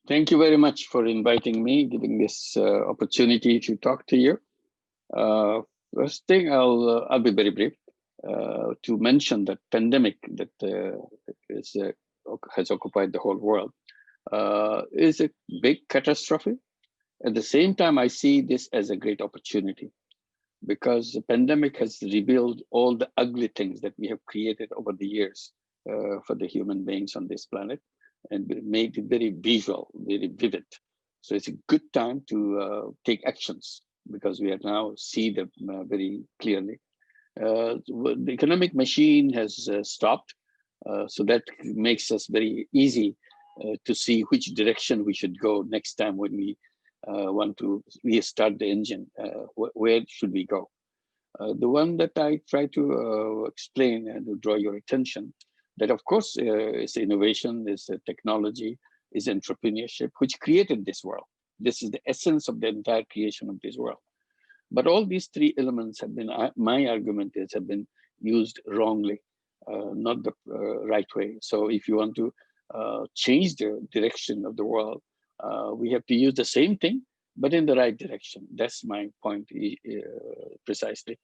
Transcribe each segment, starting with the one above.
Thank you very much for inviting me, giving this opportunity to talk to you. Uh, First thing, I'll be very brief to mention that pandemic that is, has occupied the whole world is a big catastrophe. At the same time, I see this as a great opportunity because the pandemic has revealed all the ugly things that we have created over the years for the human beings on this planet and made it very visual, very vivid. So it's a good time to take actions because we are now see them very clearly. The economic machine has stopped, so that makes us very easy to see which direction we should go next time when we want to restart the engine. Where should we go? The one that I try to explain and to draw your attention, that of course is innovation, is technology, is entrepreneurship, which created this world. This is the essence of the entire creation of this world. But all these three elements have been, my argument is, have been used wrongly, not the right way. So if you want to change the direction of the world, we have to use the same thing, but in the right direction. That's my point precisely.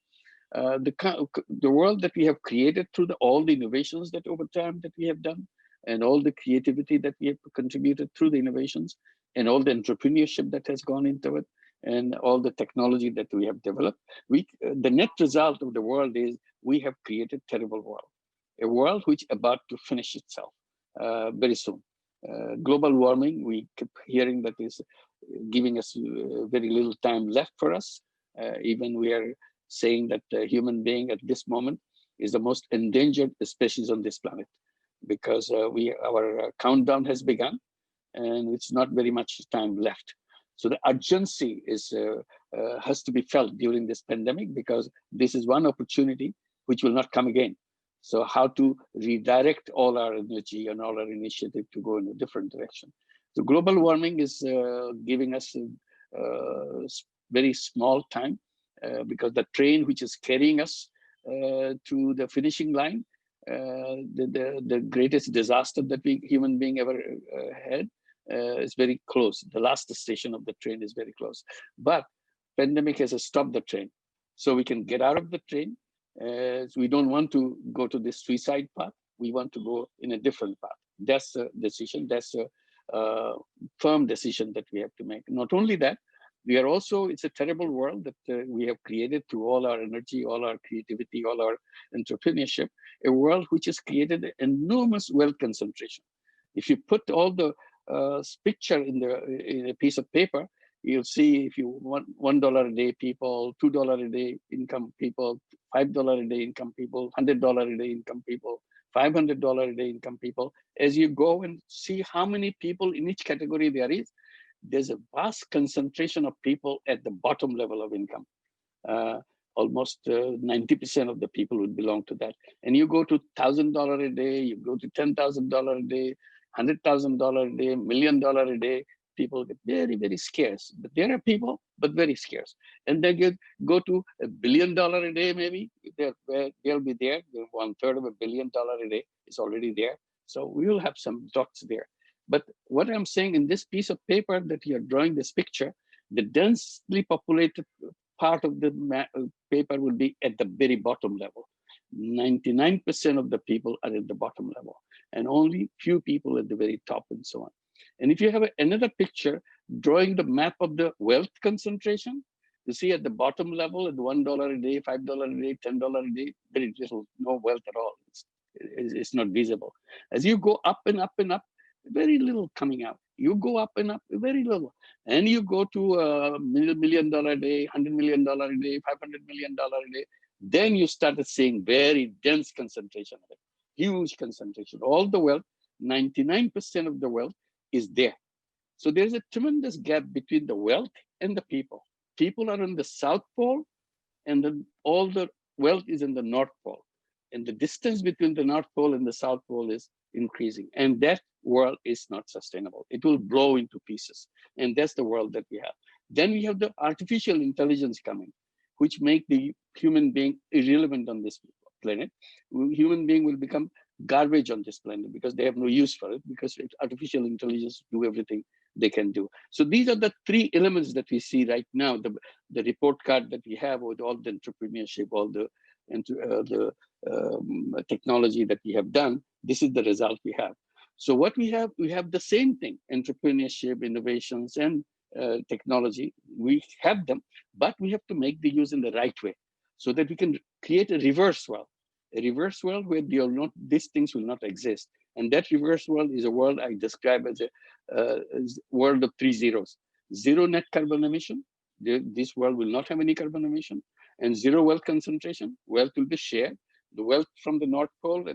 The world that we have created through all the innovations that over time that we have done, and all the creativity that we have contributed through the innovations, and all the entrepreneurship that has gone into it, and all the technology that we have developed, the net result of the world is we have created terrible world, a world which about to finish itself very soon. Global warming, we keep hearing that is giving us very little time left for us. Even we are saying that the human being at this moment is the most endangered species on this planet because our countdown has begun and it's not very much time left. So the urgency has to be felt during this pandemic because this is one opportunity which will not come again. So how to redirect all our energy and all our initiative to go in a different direction. So global warming is giving us very small time because the train which is carrying us to the finishing line, the greatest disaster that we human being ever had is very close. The last station of the train is very close. But pandemic has stopped the train. So we can get out of the train. We don't want to go to this suicide path. We want to go in a different path. That's a decision. That's a firm decision that we have to make. Not only that, we are also, it's a terrible world that we have created through all our energy, all our creativity, all our entrepreneurship, a world which has created enormous wealth concentration. If you put all the picture in a piece of paper, you'll see if you want $1 a day people, $2 a day income people, $5 a day income people, $100 a day income people, $500 a day income people. As you go and see how many people in each category there is, there's a vast concentration of people at the bottom level of income. Almost 90% of the people would belong to that. And you go to $1,000 a day, you go to $10,000 a day, $100,000 a day, $1 million a day, people get very, very scarce. But there are people, but very scarce. And they go to $1 billion a day, maybe. They'll be there. 1/3 of $1 billion a day is already there. So we will have some dots there. But what I'm saying in this piece of paper that you're drawing this picture, the densely populated part of the paper will be at the very bottom level. 99% of the people are at the bottom level and only few people at the very top and so on. And if you have another picture drawing the map of the wealth concentration, you see at the bottom level at $1 a day, $5 a day, $10 a day, very little, no wealth at all. It's not visible. As you go up and up and up, very little coming out. You go up and up, very little. And you go to $1 million a day, $100 million a day, $500 million a day. Then you started seeing very dense concentration of it, huge concentration. All the wealth, 99% of the wealth is there. So there's a tremendous gap between the wealth and the people. People are in the South Pole and then all the wealth is in the North Pole. And the distance between the North Pole and the South Pole is increasing. And that world is not sustainable. It will blow into pieces. And that's the world that we have. Then we have the artificial intelligence coming, which make the human being irrelevant on this planet. Human being will become garbage on this planet because they have no use for it because artificial intelligence do everything they can do. So these are the three elements that we see right now. The report card that we have with all the entrepreneurship, all the technology that we have done, this is the result we have. So what we have the same thing: entrepreneurship, innovations, and technology. We have them, but we have to make the use in the right way, so that we can create a reverse world where these things will not exist. And that reverse world is a world I describe as a world of 3 zeros. Zero net carbon emission. This world will not have any carbon emission. And zero wealth concentration. Wealth will be shared. The wealth from the North Pole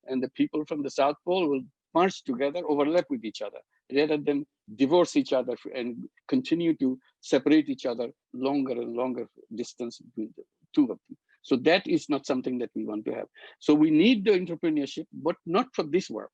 and the people from the South Pole will merge together, overlap with each other, rather than divorce each other and continue to separate each other longer and longer distance between the two of them. So that is not something that we want to have. So we need the entrepreneurship, but not for this world.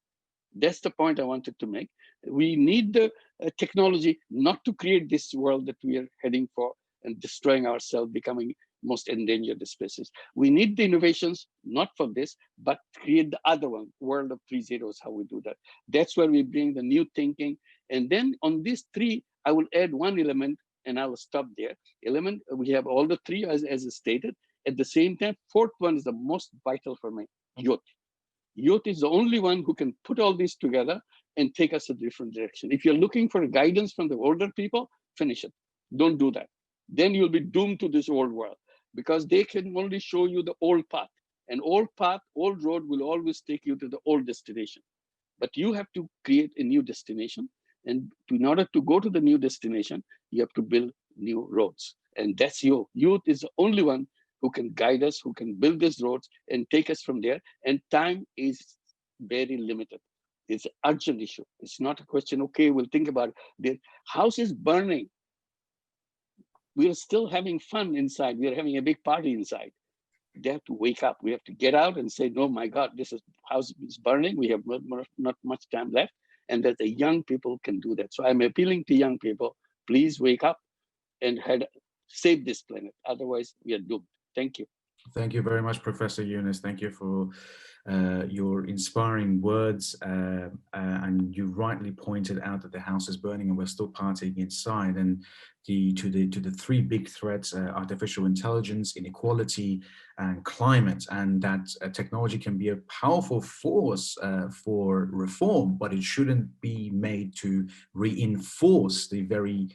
That's the point I wanted to make. We need the technology not to create this world that we are heading for and destroying ourselves, becoming most endangered species. We need the innovations, not for this, but create the other one, world of 3 zeros, how we do that. That's where we bring the new thinking. And then on these three, I will add one element, and I will stop there. Element, we have all the three as stated. At the same time, fourth one is the most vital for me: youth. Youth is the only one who can put all this together and take us a different direction. If you're looking for guidance from the older people, finish it. Don't do that. Then you'll be doomed to this old world, because they can only show you the old path. An old path, old road will always take you to the old destination. But you have to create a new destination. And in order to go to the new destination, you have to build new roads. And that's you. Youth is the only one who can guide us, who can build these roads and take us from there. And time is very limited. It's an urgent issue. It's not a question, okay, we'll think about it. The house is burning. We are still having fun inside. We are having a big party inside. They have to wake up. We have to get out and say, no, my God, house is burning. We have not much time left. And that the young people can do that. So I'm appealing to young people, please wake up and save this planet. Otherwise, we are doomed. Thank you. Thank you very much, Professor Yunus. Thank you for your inspiring words. And you rightly pointed out that the house is burning and we're still partying inside. And to the three big threats: artificial intelligence, inequality, and climate. And that technology can be a powerful force for reform, but it shouldn't be made to reinforce the very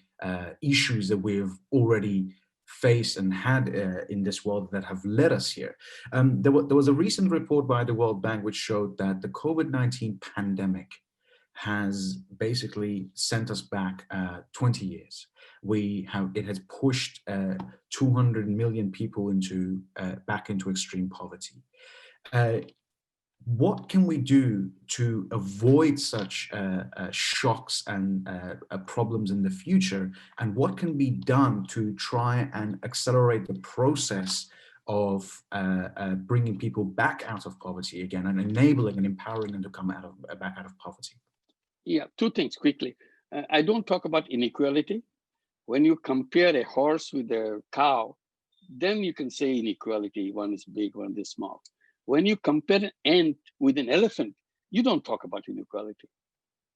issues that we've already faced and had in this world that have led us here. There was a recent report by the World Bank which showed that the COVID-19 pandemic has basically sent us back 20 years. It has pushed 200 million people back into extreme poverty. What can we do to avoid such shocks and problems in the future? And what can be done to try and accelerate the process of bringing people back out of poverty again and enabling and empowering them to come back out of poverty? Yeah, two things quickly. I don't talk about inequality. When you compare a horse with a cow, then you can say inequality. One is big, one is small. When you compare an ant with an elephant, you don't talk about inequality.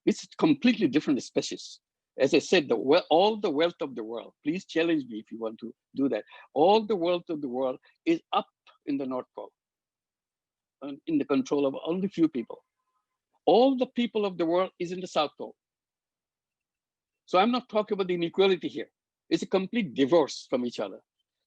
It's a completely different species. As I said, all the wealth of the world, please challenge me if you want to do that. All the wealth of the world is up in the North Pole, in the control of only few people. All the people of the world is in the South Pole. So I'm not talking about the inequality here. It's a complete divorce from each other.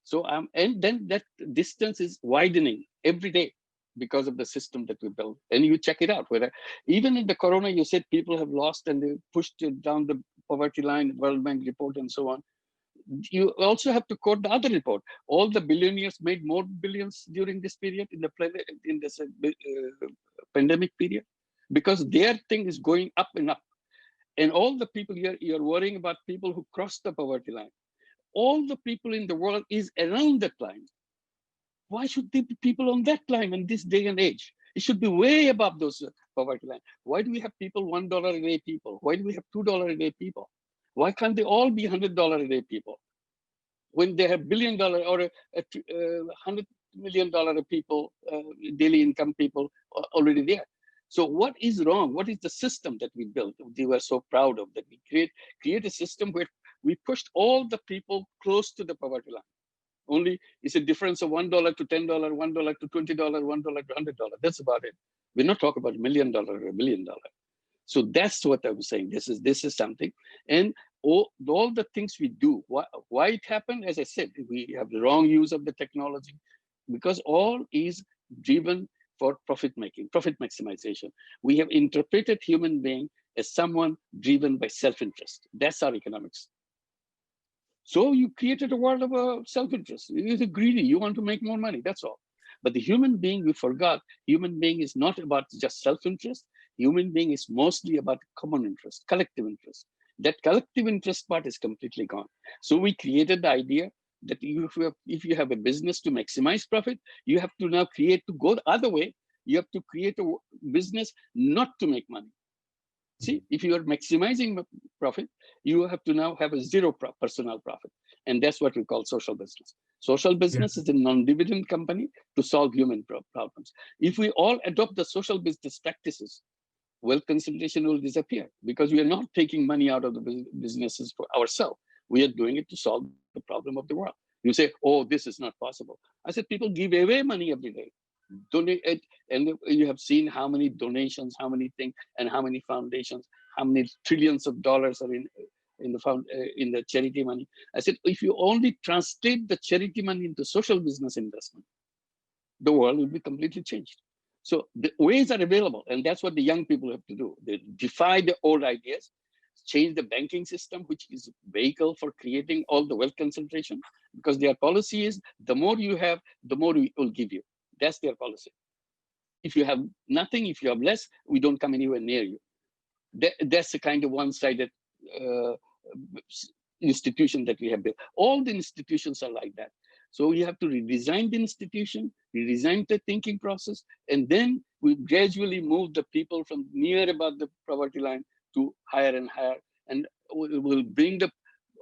So and then that distance is widening every day because of the system that we built. And you check it out, whether even in the corona, you said people have lost and they pushed it down the poverty line, World Bank report and so on. You also have to quote the other report. All the billionaires made more billions during this period in this pandemic period, because their thing is going up and up. And all the people here, you're worrying about people who crossed the poverty line. All the people in the world is around that line. Why should there be people on that line in this day and age? It should be way above those poverty line. Why do we have people $1 a day people? Why do we have $2 a day people? Why can't they all be $100 a day people? When they have $1 billion or $100 million people, daily income people already there. So what is wrong? What is the system that we built? We were so proud of that. We create a system where we pushed all the people close to the poverty line. Only it's a difference of $1 to $10, $1 to $20, $1 to $100. That's about it. We're not talking about $1 million or $1 billion. So that's what I'm saying. This is something, and all the things we do. Why it happened? As I said, we have the wrong use of the technology, because all is driven for profit making, profit maximization. We have interpreted human being as someone driven by self-interest. That's our economics. So you created a world of self-interest. You're greedy. You want to make more money. That's all. But the human being, we forgot. Human being is not about just self-interest. Human being is mostly about common interest, collective interest. That collective interest part is completely gone. So we created the idea that if you have a business to maximize profit, you have to now go the other way. You have to create a business not to make money. See, if you are maximizing profit, you have to now have a zero personal profit. And that's what we call social business. Social business is a non-dividend company to solve human problems. If we all adopt the social business practices, wealth concentration will disappear, because we are not taking money out of the businesses for ourselves. We are doing it to solve the problem of the world. You say, oh, this is not possible. I said, people give away money every day. Donate it, and you have seen how many donations, how many things, and how many foundations, how many trillions of dollars are in the charity money. I said, if you only translate the charity money into social business investment, the world will be completely changed. So the ways are available, and that's what the young people have to do. They defy the old ideas, change the banking system, which is a vehicle for creating all the wealth concentration, because their policy is the more you have, the more we will give you. That's their policy. If you have nothing, if you have less, we don't come anywhere near you. That's the kind of one-sided institution that we have built. All the institutions are like that. So we have to redesign the institution, redesign the thinking process, and then we gradually move the people from near about the poverty line to higher and higher, and we'll bring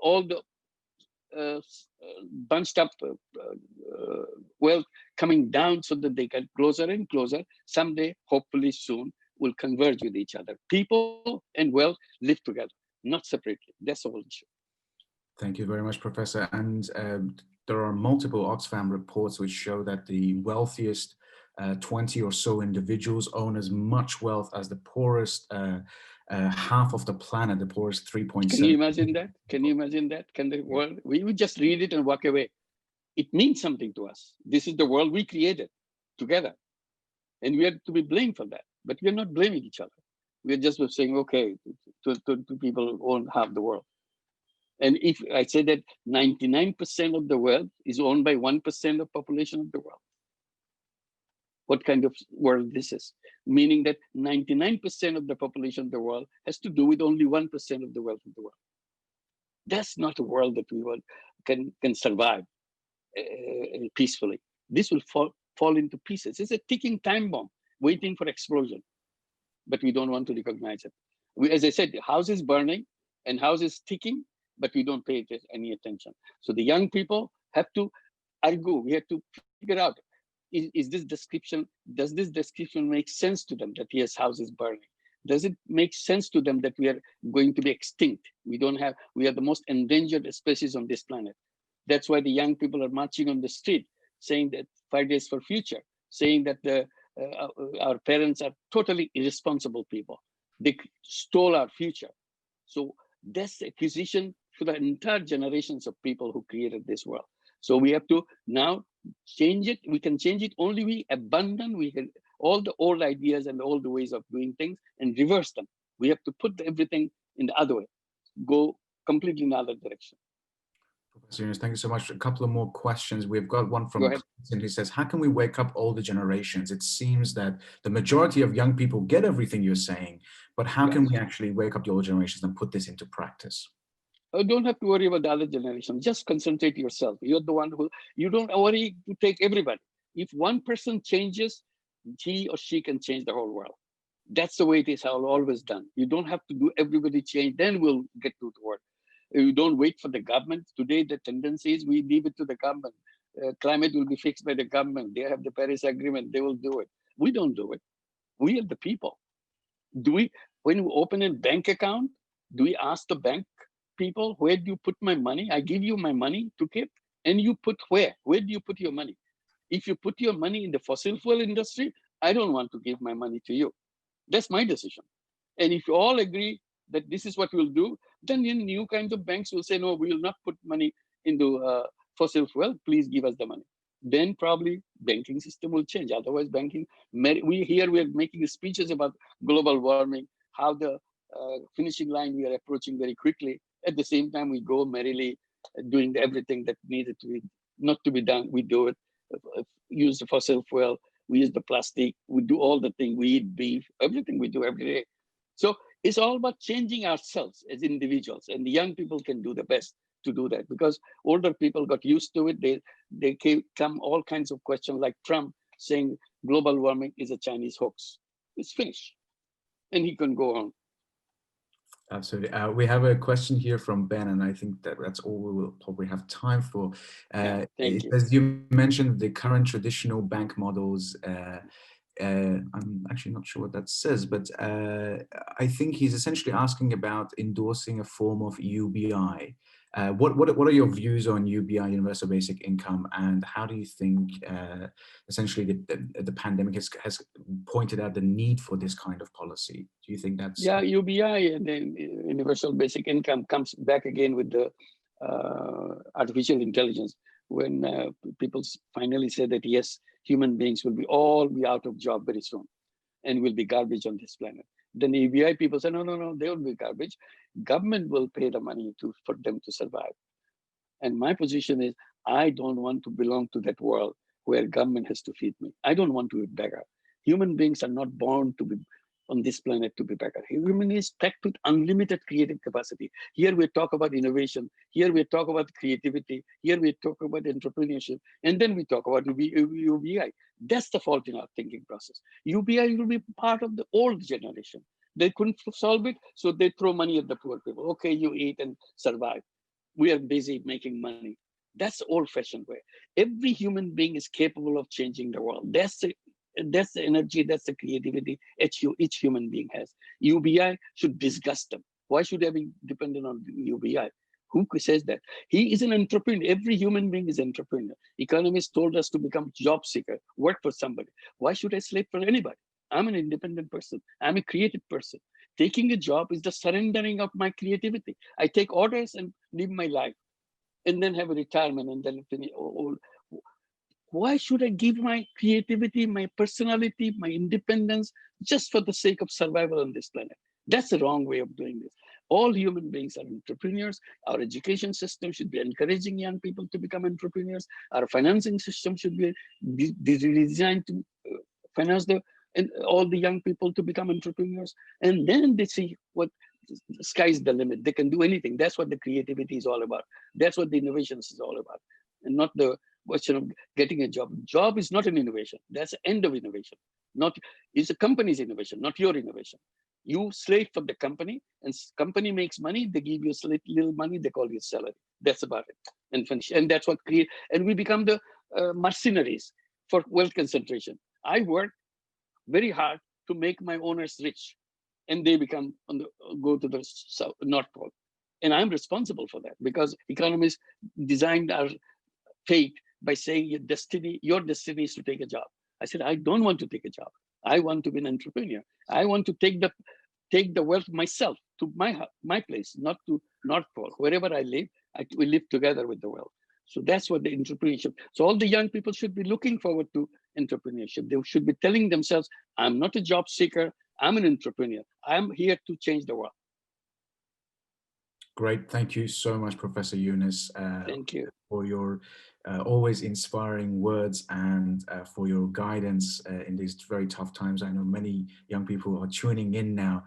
all the bunched up wealth coming down, so that they get closer and closer. Someday, hopefully soon, will converge with each other. People and wealth live together, not separately. That's the whole issue. Thank you very much, Professor. And there are multiple Oxfam reports which show that the wealthiest 20 or so individuals own as much wealth as the poorest half of the planet, the poorest 3.7. Can you imagine that? Can you imagine that? Can the world, we would just read it and walk away. It means something to us. This is the world we created together. And we are to be blamed for that. But we are not blaming each other. We are just saying, okay, to people who own half the world. And if I say that 99% of the world is owned by 1% of population of the world, what kind of world this is? Meaning that 99% of the population of the world has to do with only 1% of the wealth of the world. That's not a world that we can survive peacefully. This will fall into pieces. It's a ticking time bomb waiting for explosion, but we don't want to recognize it. As I said, the house is burning and house is ticking, but we don't pay it any attention. So the young people have to argue. We have to figure out, does this description make sense to them, that yes, house is burning? Does it make sense to them that we are going to be extinct? We are the most endangered species on this planet. That's why the young people are marching on the street, saying that Fridays for Future, saying that our parents are totally irresponsible people. They stole our future. So that's acquisition for the entire generations of people who created this world. So we have to now change it. We can change it only we abandon all the old ideas and all the ways of doing things and reverse them. We have to put everything in the other way, go completely in the other direction. Professor Yunus, thank you so much. A couple of more questions. We've got one from Clinton who says, how can we wake up older generations? It seems that the majority of young people get everything you're saying, but how can we actually wake up the older generations and put this into practice? Don't have to worry about the other generation. Just concentrate yourself. You're the one who, you don't worry to take everybody. If one person changes, he or she can change the whole world. That's the way it is always done. You don't have to do everybody change, then we'll get to the work. You don't wait for the government. Today, the tendency is we leave it to the government. Climate will be fixed by the government. They have the Paris Agreement. They will do it. We don't do it. We are the people. When we open a bank account, do we ask the bank people, where do you put my money? I give you my money to keep, and you put where? Where do you put your money? If you put your money in the fossil fuel industry, I don't want to give my money to you. That's my decision. And if you all agree that this is what we'll do, then new kinds of banks will say, no, we will not put money into fossil fuel. Please give us the money. Then probably banking system will change. Otherwise, we are making speeches about global warming, how the finishing line we are approaching very quickly. At the same time, we go merrily doing everything that needed to be not to be done. We do it. Use the fossil fuel. We use the plastic. We do all the things. We eat beef. Everything we do every day. So it's all about changing ourselves as individuals, and the young people can do the best to do that, because older people got used to it. They come all kinds of questions like Trump saying global warming is a Chinese hoax. It's finished, and he can go on. Absolutely. We have a question here from Ben, and I think that's all we will probably have time for. Thank you. As you mentioned, the current traditional bank models, I'm actually not sure what that says, but I think he's essentially asking about endorsing a form of UBI. What are your views on UBI, universal basic income, and how do you think essentially the pandemic has pointed out the need for this kind of policy? Do you think that's... Yeah, UBI and then universal basic income comes back again with the artificial intelligence, when people finally say that yes, human beings will all be out of job very soon and will be garbage on this planet. Then the UBI people say, no, they will be garbage. Government will pay the money for them to survive. And my position is, I don't want to belong to that world where government has to feed me. I don't want to be beggar. Human beings are not born to be on this planet to be beggar. Human is packed with unlimited creative capacity. Here we talk about innovation. Here we talk about creativity. Here we talk about entrepreneurship. And then we talk about UBI. That's the fault in our thinking process. UBI will be part of the old generation. They couldn't solve it, so they throw money at the poor people. Okay, you eat and survive. We are busy making money. That's old-fashioned way. Every human being is capable of changing the world. That's the energy, that's the creativity each human being has. UBI should disgust them. Why should I be dependent on UBI? Who says that? He is an entrepreneur. Every human being is an entrepreneur. Economists told us to become job seeker, work for somebody. Why should I slave for anybody? I'm an independent person. I'm a creative person. Taking a job is the surrendering of my creativity. I take orders and live my life, and then have a retirement, and then finish. Why should I give my creativity, my personality, my independence just for the sake of survival on this planet? That's the wrong way of doing this. All human beings are entrepreneurs. Our education system should be encouraging young people to become entrepreneurs. Our financing system should be designed to finance all the young people to become entrepreneurs. And then they see what the sky's the limit. They can do anything. That's what the creativity is all about. That's what the innovations is all about. And not the question of getting a job. Job is not an innovation. That's the end of innovation. It's a company's innovation, not your innovation. You slave for the company, and company makes money. They give you little money. They call you salary. That's about it. And finish. And that's what and we become the mercenaries for wealth concentration. I work very hard to make my owners rich, and they go to the North Pole. And I'm responsible for that, because economists designed our fate by saying your destiny is to take a job. I said, I don't want to take a job. I want to be an entrepreneur. I want to take the wealth myself to my place, not to North Pole. Wherever I live, we live together with the wealth. So that's what the entrepreneurship. So all the young people should be looking forward to entrepreneurship. They should be telling themselves, I'm not a job seeker. I'm an entrepreneur. I'm here to change the world. Great. Thank you so much, Professor Yunus. Thank you. For your always inspiring words, and for your guidance in these very tough times. I know many young people are tuning in now,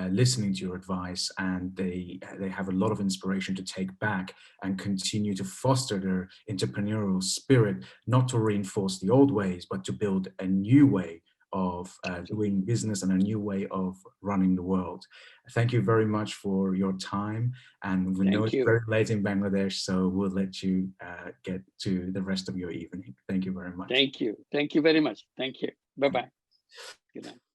listening to your advice, and they have a lot of inspiration to take back and continue to foster their entrepreneurial spirit, not to reinforce the old ways, but to build a new way of doing business and a new way of running the world. Thank you very much for your time, and we know it's very late in Bangladesh, so we'll let you get to the rest of your evening. Thank you very much. Thank you. Thank you very much. Thank you. Bye-bye. Good night.